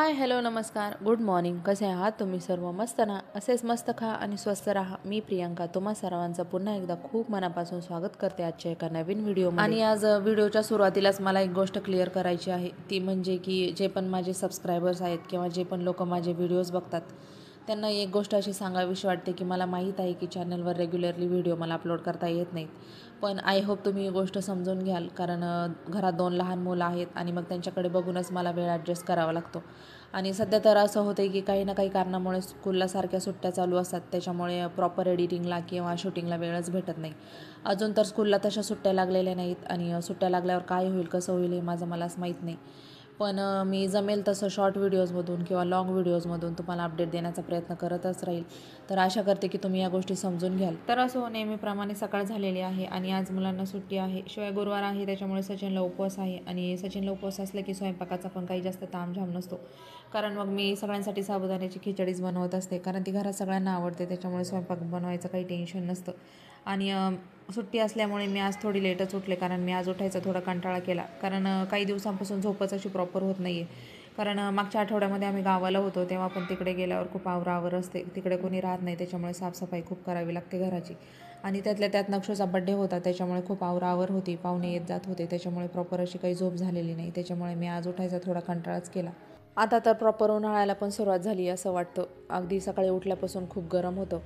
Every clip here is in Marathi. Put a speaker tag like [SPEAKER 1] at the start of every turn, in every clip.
[SPEAKER 1] हाय हॅलो नमस्कार गुड मॉर्निंग. कसे आहात तुम्ही सर्व? मस्त ना? असेच मस्त खा आणि स्वस्थ राहा. मी प्रियंका तुम्हा सर्वांचं पुन्हा एकदा खूप मनापासून स्वागत करते आजच्या एका नवीन व्हिडिओमध्ये. आणि आज व्हिडिओच्या सुरुवातीलाच मला एक गोष्ट क्लिअर करायची आहे, ती म्हणजे की जे पण माझे सबस्क्रायबर्स आहेत किंवा जे पण लोक माझे व्हिडिओज बघतात त्यांना एक गोष्ट अशी सांगावीशी वाटते की मला माहीत आहे की चॅनलवर रेग्युलरली व्हिडिओ मला अपलोड करता येत नाहीत, पण आय होप तुम्ही ही गोष्ट समजून घ्याल. कारण घरात 2 लहान मुलं आहेत आणि मग त्यांच्याकडे बघूनच मला वेळ ॲडजस्ट करावा लागतो. आणि सध्या तर असं होतं आहे की काही ना काही कारणामुळे स्कूलला सारख्या सुट्ट्या चालू असतात, त्याच्यामुळे प्रॉपर एडिटिंगला किंवा शूटिंगला वेळच भेटत नाही. अजून तर स्कूलला तशा सुट्ट्या लागलेल्या नाहीत आणि सुट्ट्या लागल्यावर काय होईल कसं होईल हे माझं मलाच माहीत नाही. पण मी जमेल तसं शॉर्ट व्हिडिओजमधून किंवा लाँग व्हिडिओजमधून तुम्हाला अपडेट देण्याचा प्रयत्न करतच राहील. तर आशा करते की तुम्ही या गोष्टी समजून घ्याल. तर असं नेहमीप्रमाणे सकाळ झालेली आहे आणि आज मुलांना सुट्टी आहे, शिवाय गुरुवार आहे त्याच्यामुळे सचिनला उपवास आहे. आणि सचिनला उपवास असलं की स्वयंपाकाचा पण काही जास्त तामझाम नसतो, कारण मग मी सगळ्यांसाठी साबुदाण्याची खिचडीच बनवत असते, कारण ती घरात सगळ्यांना आवडते. त्याच्यामुळे स्वयंपाक बनवायचं काही टेन्शन नसतं. आणि सुट्टी असल्यामुळे मी आज थोडी लेटच उठले, कारण मी आज उठायचा थोडा कंटाळा केला, कारण काही दिवसांपासून झोपच अशी प्रॉपर होत नाही आहे. कारण मागच्या आठवड्यामध्ये आम्ही गावाला होतो तेव्हा पण तिकडे गेल्यावर खूप आवरावर असते, तिकडे कोणी राहत नाही, त्याच्यामुळे साफसफाई खूप करावी लागते घराची. आणि त्यातल्या त्यात नक्षूचा बड्डे होता त्याच्यामुळे खूप आवरावर होती, पाहुणे येत जात होते, त्याच्यामुळे प्रॉपर अशी काही झोप झालेली नाही. त्याच्यामुळे मी आज उठायचा थोडा कंटाळाच केला. आता तर प्रॉपर उन्हाळ्याला पण सुरुवात झाली असं वाटतं. अगदी सकाळी उठल्यापासून खूप गरम होतं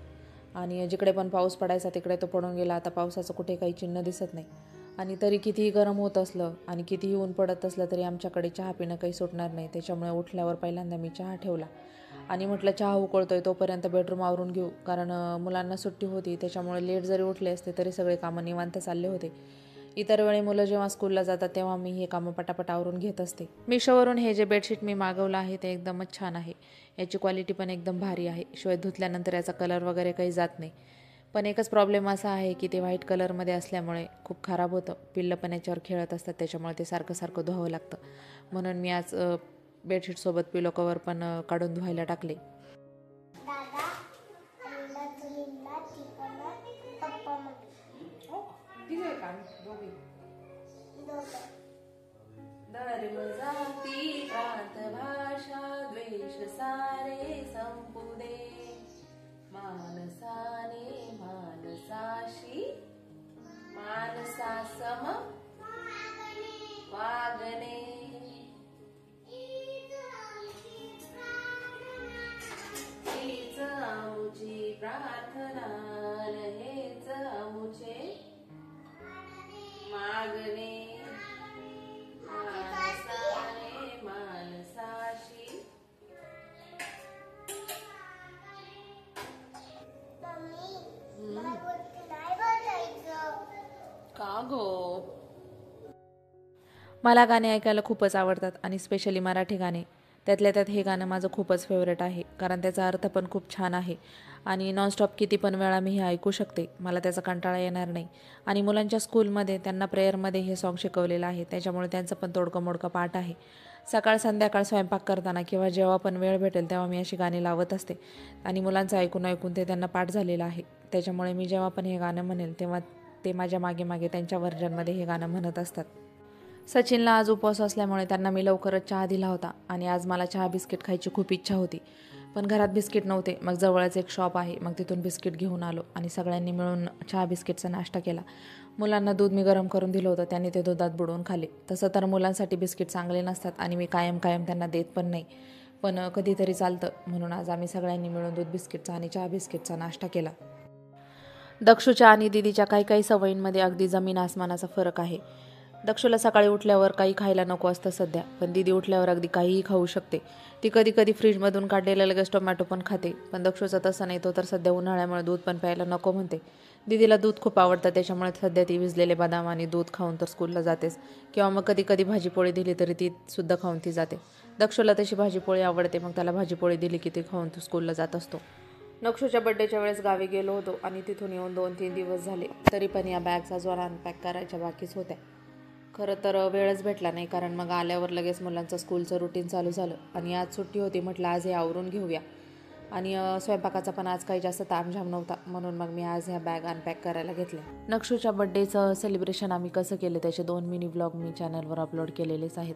[SPEAKER 1] आणि जिकडे पण पाऊस पडायचा तिकडे तो पडून गेला. आता पावसाचं कुठे काही चिन्ह दिसत नाही. आणि तरी कितीही गरम होत असलं आणि कितीही ऊन पडत असलं तरी आमच्याकडे चहा पिणं काही सुटणार नाही. त्याच्यामुळे उठल्यावर पहिल्यांदा मी चहा ठेवला आणि म्हटलं चहा उकळतोय तोपर्यंत बेडरूम आवरून घेऊ, कारण मुलांना सुट्टी होती त्याच्यामुळे लेट जरी उठले असते तरी सगळे कामं निवांत चालले होते. इतर वेळी मुलं जेव्हा स्कूलला जातात तेव्हा मी हे कामं पटापट आवरून घेत असते. मिशोवरून हे जे बेडशीट मी मागवलं आहे ते एकदमच छान आहे. याची क्वालिटी पण एकदम भारी आहे, शिवाय धुतल्यानंतर याचा कलर वगैरे काही जात नाही. पण एकच प्रॉब्लेम असा आहे की ते व्हाईट कलरमध्ये असल्यामुळे खूप खराब होतं. पिल्लं पण याच्यावर खेळत असतात, त्याच्यामुळे ते सारखं सारखं धुवावं लागतं. म्हणून मी आज बेडशीटसोबत पिलो कवर पण काढून धुवायला टाकले. धर्म जाती प्रांत भाषा द्वेष सारे संपू दे, मानसाने मानसाशी मानसा सम वागणे. हीच आमची प्रार्थना हेच आमुचे मागणे. का गो? मला गाणे ऐकायला खूपच आवडतात आणि स्पेशली मराठी गाणे. त्यातल्या त्यात हे गाणं माझं खूपच फेवरेट आहे, कारण त्याचा अर्थ पण खूप छान आहे आणि नॉनस्टॉप किती पण वेळा मी हे ऐकू शकते, मला त्याचा कंटाळा येणार नाही. आणि मुलांच्या स्कूलमध्ये त्यांना प्रेयरमध्ये हे सॉन्ग शिकवलेलं आहे, त्याच्यामुळे त्यांचं पण तोडकं मोडकं पाठ आहे. सकाळ संध्याकाळ स्वयंपाक करताना किंवा जेव्हा पण वेळ भेटेल तेव्हा मी अशी गाणी लावत असते आणि मुलांचं ऐकून ऐकून ते त्यांना पाठ झालेलं आहे. त्याच्यामुळे मी जेव्हा पण हे गाणं म्हणेल तेव्हा ते माझ्या मागे मागे त्यांच्या व्हर्जनमध्ये हे गाणं म्हणत असतात. सचिनला आज उपवास असल्यामुळे त्यांना मी लवकरच चहा दिला होता आणि आज मला चहा बिस्किट खायची खूप इच्छा होती, पण घरात बिस्किट नव्हते. मग जवळच एक शॉप आहे, मग तिथून बिस्किट घेऊन आलो आणि सगळ्यांनी मिळून चहा बिस्किटचा नाश्ता केला. मुलांना दूध मी गरम करून दिलं होतं, त्यांनी ते दुधात बुडवून खाल्ले. तसं तर मुलांसाठी बिस्किट चांगले नसतात आणि मी कायम त्यांना देत पण नाही, पण कधीतरी चालतं, म्हणून आज आम्ही सगळ्यांनी मिळून दूध बिस्किटचा आणि चहा बिस्किटचा नाश्ता केला. दक्षूच्या आणि दिदीच्या काही काही सवयींमध्ये अगदी जमीन आसमानाचा फरक आहे. दक्षूला सकाळी उठल्यावर काही खायला नको असतं सध्या, पण दिदी उठल्यावर अगदी काहीही खाऊ शकते. ती कधी कधी फ्रीजमधून काढलेलं लगेच टोमॅटो पण खाते, पण दक्षूचं तसं नाही. तो तर सध्या उन्हाळ्यामुळे दूध पण प्यायला नको म्हणते. दिदीला दूध खूप आवडतं, त्याच्यामुळे सध्या ती भिजलेले बदाम आणि दूध खाऊन तर स्कूलला जातेच, किंवा मग कधी कधी भाजीपोळी दिली तरी ती सुद्धा खाऊन ती जाते. दक्षूला तशी भाजीपोळी आवडते, मग त्याला भाजीपोळी दिली की ती खाऊन तो स्कूलला जात असतो. नक्षूच्या बड्डेच्या वेळेस गावी गेलो होतो आणि तिथून येऊन 2-3 दिवस झाले, तरी पण या बॅग्स अजून अनपॅक करायच्या बाकीच होत्या. खरं तर वेळच भेटला नाही, कारण मग आल्यावर लगेच मुलांचं स्कूलचं रुटीन चालू झालं आणि आज सुट्टी होती, म्हटलं आज हे आवरून घेऊया. आणि स्वयंपाकाचा पण आज काही जास्त तामझाम नव्हता, म्हणून मग मी आज ह्या बॅग अनपॅक करायला घेतल्या. नक्षूच्या बड्डेचं सेलिब्रेशन आम्ही कसं केलं त्याचे 2 मिनी व्लॉग मी चॅनलवर अपलोड केलेलेच आहेत.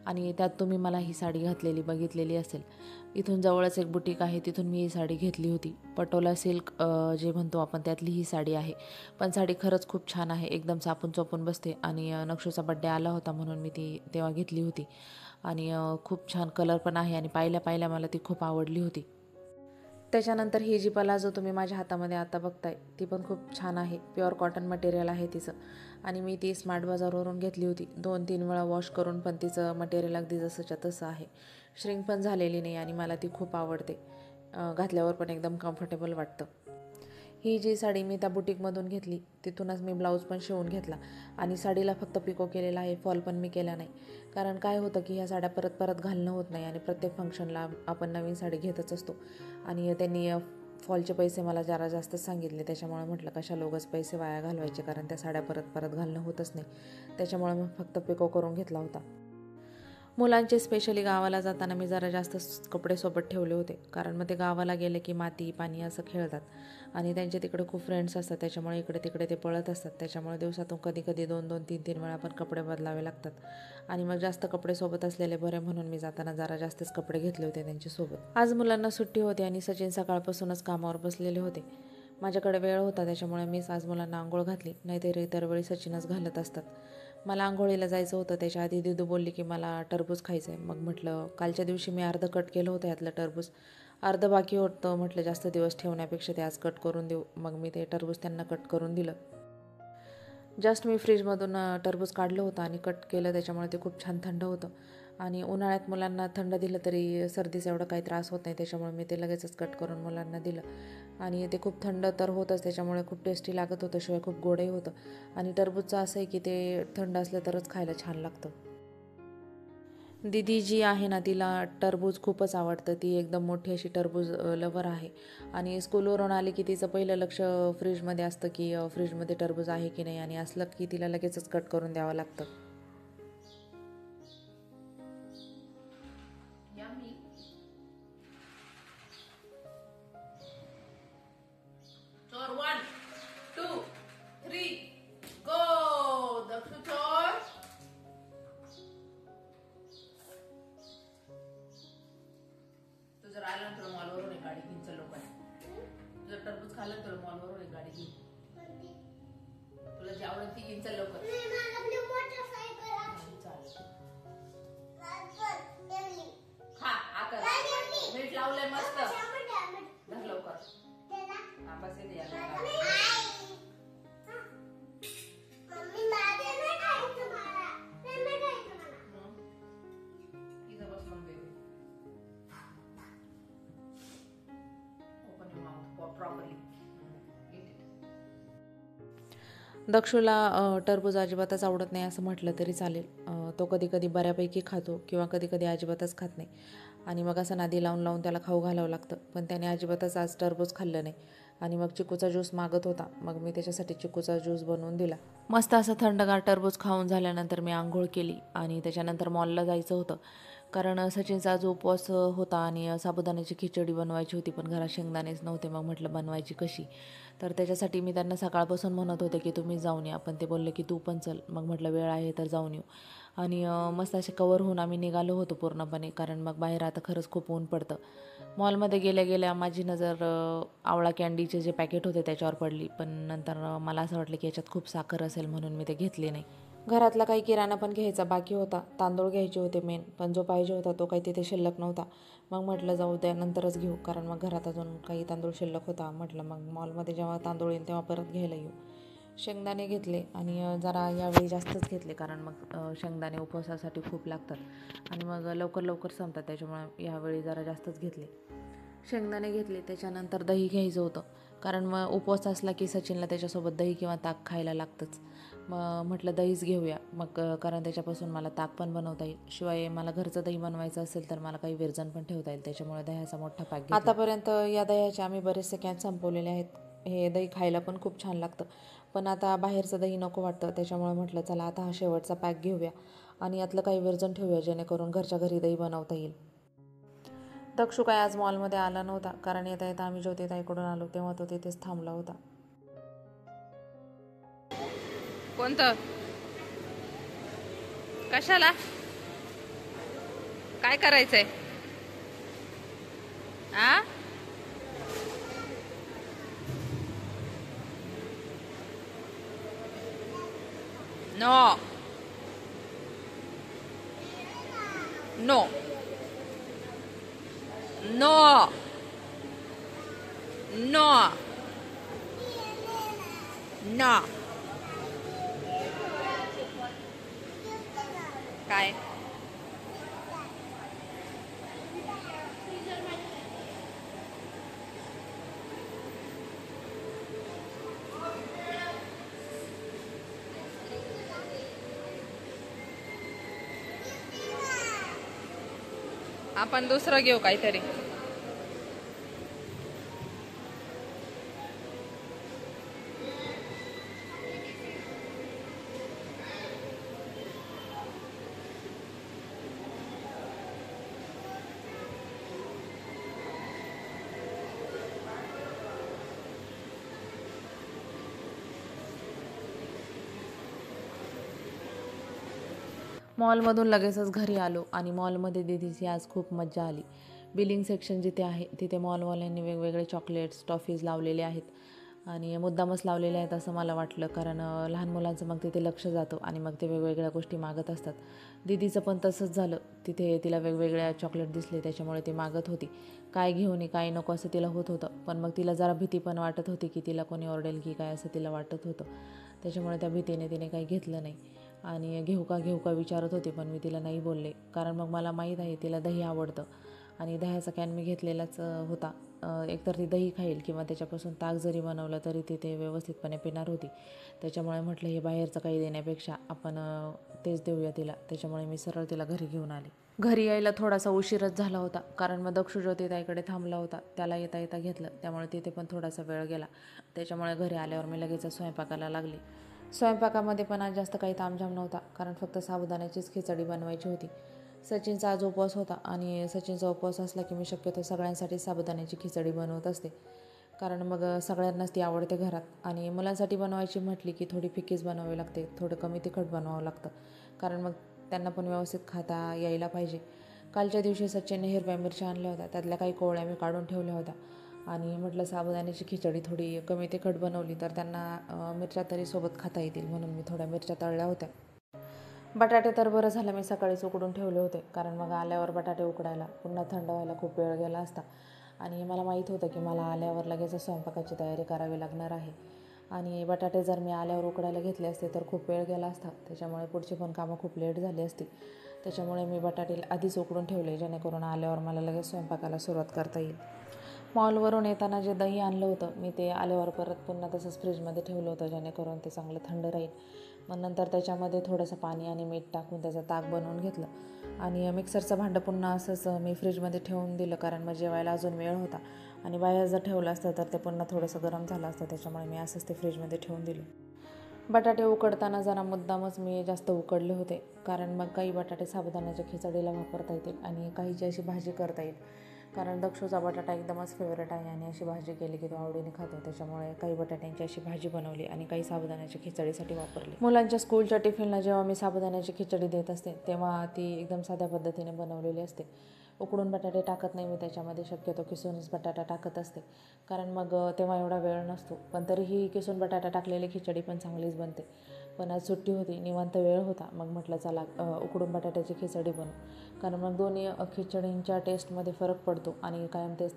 [SPEAKER 1] आणि त्यात तुम्ही मला ही साडी घातलेली बघितलेली असेल. इथून जवळच एक बुटीक आहे, तिथून मी ही साडी घेतली होती. पटोला सिल्क जे म्हणतो आपण त्यातली ही साडी आहे. पण साडी खरंच खूप छान आहे, एकदम चापून चोपून बसते. आणि नक्षूचा बड्डे आला होता म्हणून मी ती तेव्हा घेतली होती. आणि खूप छान कलर पण आहे आणि पाहिल्या मला ती खूप आवडली होती. त्याच्यानंतर ही जी पलाझो तुम्ही माझ्या हातामध्ये आता बघताय ती पण खूप छान आहे. प्युअर कॉटन मटेरियल आहे तिचं. आणि मी ती स्मार्ट बाजारवरून घेतली होती. 2-3 वेळा वॉश करून पण तिचं मटेरियल अगदी जसंच्या तसं आहे. श्रिंक पण झालेली नाही आणि मला ती खूप आवडते. घातल्यावर पण एकदम कम्फर्टेबल वाटतं. ही जी साडी मी त्या बुटीकमधून घेतली तिथूनच मी ब्लाऊज पण शिवून घेतला. आणि साडीला फक्त पिको केलेला आहे, फॉल पण मी केला नाही. कारण काय होतं की ह्या साड्या परत परत घालणं होत नाही आणि प्रत्येक फंक्शनला आपण नवीन साडी घेतच असतो. आणि त्यांनी फॉलचे पैसे मला जरा जास्तच सांगितले. त्याच्यामुळे म्हटलं कशाला उगाच पैसे वाया घालवायचे, कारण त्या साड्या परत परत घालणं होतच नाही. त्याच्यामुळे मी फक्त पिको करून घेतला होता. मुलांचे स्पेशली गावाला जाताना मी जरा जास्त कपडे सोबत ठेवले होते, कारण मग ते गावाला गेले की माती पाणी असं खेळतात आणि त्यांचे तिकडे खूप फ्रेंड्स असतात. त्याच्यामुळे इकडे तिकडे ते पळत असतात. त्याच्यामुळे दिवसातून कधी कधी 2-2, 3-3 वेळा पण कपडे बदलावे लागतात. आणि मग जास्त कपडे सोबत असलेले बरे म्हणून मी जाताना जरा जास्तच कपडे घेतले होते त्यांच्यासोबत. आज मुलांना सुट्टी होती आणि सचिन सकाळपासूनच कामावर बसलेले होते. माझ्याकडे वेळ होता त्याच्यामुळे मीच आज मुलांना आंघोळ घातली, नाहीतरी इतर वेळी सचिनच घालत असतात. मला आंघोळीला जायचं होतं. त्याच्या आधी दिदू बोलली की मला टरबूज खायचं आहे. मग म्हटलं कालच्या दिवशी मी अर्ध कट केलं होतं यातलं टरबूज, अर्ध बाकी होतं. म्हटलं जास्त दिवस ठेवण्यापेक्षा ते आज कट करून देऊ. मग मी ते टरबूज त्यांना कट करून दिलं. जस्ट मी फ्रीजमधून टरबूज काढलं होतं आणि कट केलं, त्याच्यामुळे ते खूप छान थंड होतं. आणि उन्हाळ्यात मुलांना थंड दिलं तरी सर्दीचा एवढा काही त्रास होत नाही, त्याच्यामुळे मी ते लगेचच कट करून मुलांना दिलं. आणि ते खूप थंड तर होतंच, त्याच्यामुळे खूप टेस्टी लागत होतं, शिवाय खूप गोडही होतं. आणि टरबूजचं असं आहे की ते थंड असलं तरच खायला छान लागतं. दीदी जी आहे ना तिला टरबूज खूपच आवडतं. ती एकदम मोठी अशी टरबूज लवर आहे. आणि स्कूलवरून आली की तिचं पहिलं लक्ष फ्रीजमध्ये असतं की फ्रीजमध्ये टरबूज आहे की नाही, आणि असलं की तिला लगेचच कट करून द्यावं लागतं.
[SPEAKER 2] चोर 1 2 3 गो. दक्षू चोर. तुझं राहिलं तुला मॉलवरून एक गाडी घेऊन चल लोकांनी. तुझं टरबूज खाल्लं तुला मॉलवरून एक गाडी घेऊन. तुला जी आवडत ती घेऊन चल लवकर. हा आकर मीठ लावलंय मस्त. धर लवकर. हा बस येते याला. इथं बस मग baby. Open your mouth properly.
[SPEAKER 1] दक्षूला टरबूज अजिबातच आवडत नाही असं म्हटलं तरी चालेल. तो कधी कधी बऱ्यापैकी खातो किंवा कधी कधी अजिबातच खात नाही. आणि मग असं नादी लावून लावून त्याला खाऊ घालावं लागतं. पण त्याने अजिबातच आज टरबूज खाल्लं नाही. आणि मग चिकूचा ज्यूस मागत होता. मग मी त्याच्यासाठी चिकूचा ज्यूस बनवून दिला. मस्त असं थंडगार टरबूज खाऊन झाल्यानंतर मी आंघोळ केली आणि त्याच्यानंतर मॉलला जायचं होतं. कारण सचिनचा जो उपवास होता आणि साबुदाण्याची खिचडी बनवायची होती, पण घरात शेंगदाणेच नव्हते. मग म्हटलं बनवायची कशी, तर त्याच्यासाठी मी त्यांना सकाळपासून म्हणत होते की तुम्ही जाऊन या, पण ते बोलले की तू पण चल. मग म्हटलं वेळ आहे तर जाऊन येऊ. आणि मस्त असे कवर होऊन आम्ही निघालो होतो पूर्णपणे, कारण मग बाहेर आता खरंच खूप ऊन पडतं. मॉलमध्ये गेल्या गेल्या माझी नजर आवळा कॅन्डीचे जे पॅकेट होते त्याच्यावर पडली, पण नंतर मला असं वाटलं की याच्यात खूप साखर असेल म्हणून मी ते घेतले नाही. घरातला काही किराणा पण घ्यायचा बाकी होता. तांदूळ घ्यायचे होते मेन, पण जो पाहिजे होता तो काही तिथे शिल्लक नव्हता. मग म्हटलं जाऊ द्या नंतरच घेऊ, कारण मग घरात अजून काही तांदूळ शिल्लक होता. म्हटलं मग मॉलमध्ये जेव्हा तांदूळ येईल तेव्हा परत घ्यायला येऊ. शेंगदाणे घेतले आणि जरा यावेळी जास्तच घेतले, कारण मग शेंगदाणे उपवासासाठी खूप लागतात आणि मग लवकर लवकर संपतात, त्याच्यामुळे यावेळी जरा जास्तच घेतले. शेंगदाणे घेतले. त्याच्यानंतर दही घ्यायचं होतं, कारण मग उपवास असला की सचिनला त्याच्यासोबत दही किंवा ताक खायला लागतंच. मग म्हटलं दहीच घेऊया मग, कारण त्याच्यापासून मला ताक पण बनवता येईल. शिवाय मला घरचं दही बनवायचं असेल तर मला काही विरजण पण ठेवता येईल, त्याच्यामुळे दह्याचा मोठा पॅक घेतला. आतापर्यंत या दह्याचे आम्ही बरेचसे कॅन संपवलेले आहेत. हे दही खायला पण खूप छान लागतं, पण आता बाहेरचं दही नको वाटतं. त्याच्यामुळे म्हटलं चला आता हा शेवटचा पॅक घेऊया आणि यातलं काही विरजण ठेवूया, जेणेकरून घरच्या घरी दही बनवता येईल. दक्षू काय आज मॉलमध्ये आला नव्हता, कारण येता येता आम्ही ज्योतिताईकडून आलो तेव्हा तो तिथेच थांबला होता.
[SPEAKER 2] कोणतं? कशाला? काय करायचंय? आ? No no no no no. काय? आपण दुसरं घेऊ काहीतरी.
[SPEAKER 1] मॉलमधून लगेचच घरी आलो आणि मॉलमध्ये दीदीची आज खूप मज्जा आली. बिलिंग सेक्शन जिथे आहे तिथे मॉलवाल्यांनी वेगवेगळे चॉकलेट्स टॉफीज लावलेले आहेत आणि मुद्दामच लावलेले आहेत असं मला वाटलं, कारण लहान मुलांचं मग तिथे लक्ष जातं आणि मग ते वेगवेगळ्या गोष्टी मागत असतात. दीदीचं पण तसंच झालं. तिथे तिला वेगवेगळ्या चॉकलेट दिसले त्याच्यामुळे ती मागत होती. काय घेऊ नये काय नको असं तिला होत होतं, पण मग तिला जरा भीती पण वाटत होती की तिला कोणी ओरडेल की काय असं तिला वाटत होतं. त्याच्यामुळे त्या भीतीने तिने काही घेतलं नाही आणि घेऊ का विचारत होती, पण मी तिला नाही बोलले, कारण मग मला माहीत आहे तिला दही आवडतं आणि दह्याचा कॅन मी घेतलेलाच होता. एकतर ती दही खाईल किंवा त्याच्यापासून ताक जरी बनवलं तरी ती ते व्यवस्थितपणे पिणार होती. त्याच्यामुळे म्हटलं हे बाहेरचं काही देण्यापेक्षा आपण तेच देऊया तिला. त्याच्यामुळे मी सरळ तिला घरी घेऊन आली. घरी यायला थोडासा उशीरच झाला होता, कारण मग दक्षू ज्योतिताईकडे थांबला होता. त्याला येता येता घेतलं, त्यामुळे तिथे पण थोडासा वेळ गेला. त्याच्यामुळे घरी आल्यावर मी लगेच स्वयंपाकाला लागली. स्वयंपाकामध्ये पण आज जास्त काही तामझाम नव्हता, कारण फक्त साबुदाण्याचीच खिचडी बनवायची होती. सचिनचा आज उपवास होता आणि सचिनचा उपवास असला की मी शक्यतो सगळ्यांसाठी साबुदाण्याची खिचडी बनवत असते, कारण मग सगळ्यांनाच ती आवडते घरात. आणि मुलांसाठी बनवायची म्हटली की थोडी फिकीच बनवावी लागते, थोडं कमी तिखट बनवावं लागतं, कारण मग त्यांना पण व्यवस्थित खाता यायला पाहिजे. कालच्या दिवशी सचिनने हिरव्या मिरच्या आणल्या होत्या, त्यातल्या काही कोवळ्या मी काढून ठेवल्या होत्या आणि म्हटलं साबुदाण्याची खिचडी थोडी कमी तिखट बनवली तर त्यांना मिरच्या तरी सोबत खाता येतील, म्हणून मी थोड्या मिरच्या तळल्या होत्या. बटाटे तर बरं झालं मी सकाळीच उकडून ठेवले होते, कारण मग आल्यावर बटाटे उकडायला पुन्हा थंड व्हायला खूप वेळ गेला असता आणि मला माहीत होतं की मला आल्यावर लगेच स्वयंपाकाची तयारी करावी लागणार आहे आणि बटाटे जर मी आल्यावर उकडायला घेतले असते तर खूप वेळ गेला असता. त्याच्यामुळे पुढची पण कामं खूप लेट झाली असती. त्याच्यामुळे मी बटाटे आधीच उकडून ठेवले, जेणेकरून आल्यावर मला लगेच स्वयंपाकाला सुरुवात करता येईल. मॉलवरून येताना जे दही आणलं होतं मी ते आल्यावर परत पुन्हा तसंच फ्रीजमध्ये ठेवलं होतं, जेणेकरून ते चांगलं थंड राहील. मग नंतर त्याच्यामध्ये थोडंसं पाणी आणि मीठ टाकून त्याचं ताक बनवून घेतलं आणि मिक्सरचं भांडं पुन्हा असंच मी फ्रीजमध्ये ठेवून दिलं, कारण मग जेवायला अजून वेळ होता आणि बाहेर जर ठेवलं असतं तर ते पुन्हा थोडंसं गरम झालं असतं. त्याच्यामुळे मी असंच ते फ्रीजमध्ये ठेवून दिलं. बटाटे उकडताना जरा मुद्दामच मी जास्त उकडले होते, कारण मग काही बटाटे साबुदाण्याच्या खिचडीला वापरता येतील आणि काहीची अशी भाजी करता येईल, कारण दक्षूचा बटाटा एकदमच फेवरेट आहे आणि अशी भाजी केली की तो आवडीने खातो. त्याच्यामुळे काही बटाट्यांची अशी भाजी बनवली आणि काही साबुदाण्याच्या खिचडीसाठी वापरली. मुलांच्या स्कूलच्या टिफिनला जेव्हा मी साबुदाण्याची खिचडी देत असते तेव्हा ती एकदम साध्या पद्धतीने बनवलेली असते. उकडून बटाटे टाकत नाही मी त्याच्यामध्ये, शक्यतो किसूनच बटाटा टाकत असते, कारण मग तेव्हा एवढा वेळ नसतो. पण तरीही किसून बटाटा टाकलेली खिचडी पण चांगलीच बनते. पण आज सुट्टी होती, निवांत वेळ होता, मग म्हटलं चला उकडून बटाट्याची खिचडी बनवू, कारण मग दोन्ही खिचडींच्या टेस्टमध्ये फरक पडतो आणि कायम तेच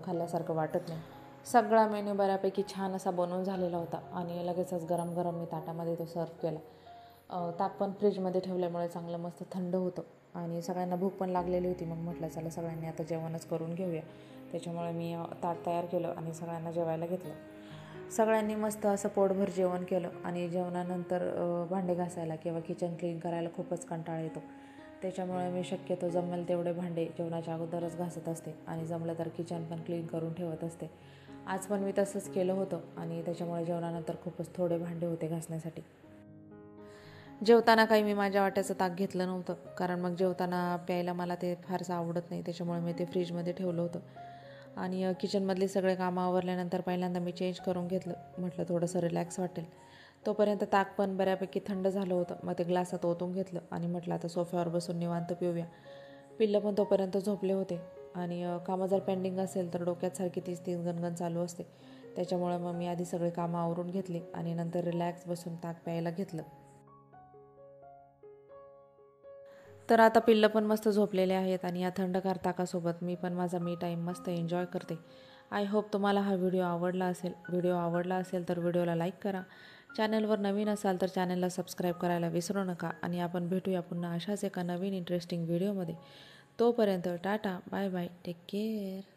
[SPEAKER 1] खाल्ल्यासारखं वाटत नाही. सगळा मेन्यू बऱ्यापैकी छान असा बनवून झालेला होता आणि लगेचच गरम गरम मी ताटामध्ये तो सर्व केला. ताक पण फ्रीजमध्ये ठेवल्यामुळे चांगलं मस्त थंड होतं आणि सगळ्यांना भूक पण लागलेली होती. मग म्हटलं चला सगळ्यांनी आता जेवणच करून घेऊया. त्याच्यामुळे मी ताट तयार केलं आणि सगळ्यांना जेवायला घेतलं. सगळ्यांनी मस्त असं पोटभर जेवण केलं आणि जेवणानंतर भांडे घासायला किंवा किचन क्लीन करायला खूपच कंटाळा येतो. त्याच्यामुळे मी शक्यतो जमेल तेवढे भांडे जेवणाच्या अगोदरच घासत असते आणि जमलं तर किचन पण क्लीन करून ठेवत असते. आज पण मी तसंच केलं होतं आणि त्याच्यामुळे जेवणानंतर खूपच थोडे भांडे होते घासण्यासाठी. जेवताना काही मी माझ्या वाट्याचं ताक घेतलं नव्हतं, कारण मग जेवताना प्यायला मला ते फारसं आवडत नाही, त्याच्यामुळे मी ते फ्रीजमध्ये ठेवलं होतं. आणि किचनमधले सगळे कामं आवरल्यानंतर पहिल्यांदा मी चेंज करून घेतलं, म्हटलं थोडंसं रिलॅक्स वाटेल. तोपर्यंत ताक पण बऱ्यापैकी थंड झालं होतं. मग ते ग्लासात ओतून घेतलं आणि म्हटलं आता सोफ्यावर बसून निवांत पिऊया. पिल्लं पण तोपर्यंत झोपले होते आणि कामं जर पेंडिंग असेल तर डोक्यात सारखी तीच तीच गणगण चालू असते. त्याच्यामुळे मग मी आधी सगळे कामं आवरून घेतली आणि नंतर रिलॅक्स बसून ताक प्यायला घेतलं. तर आता पिल्लं पण मस्त झोपलेले आहेत आणि या थंडगार ताकासोबत मी पण माझा टाईम मस्त एन्जॉय करते. आय होप तुम्हाला हा व्हिडिओ आवडला असेल. व्हिडिओ आवडला असेल तर व्हिडिओला लाईक करा. चॅनलवर नवीन असाल तर चॅनलला सबस्क्राईब करायला विसरू नका आणि आपण भेटूया पुन्हा अशाच एका नवीन इंटरेस्टिंग व्हिडिओमध्ये. तोपर्यंत tata, bye bye, take care.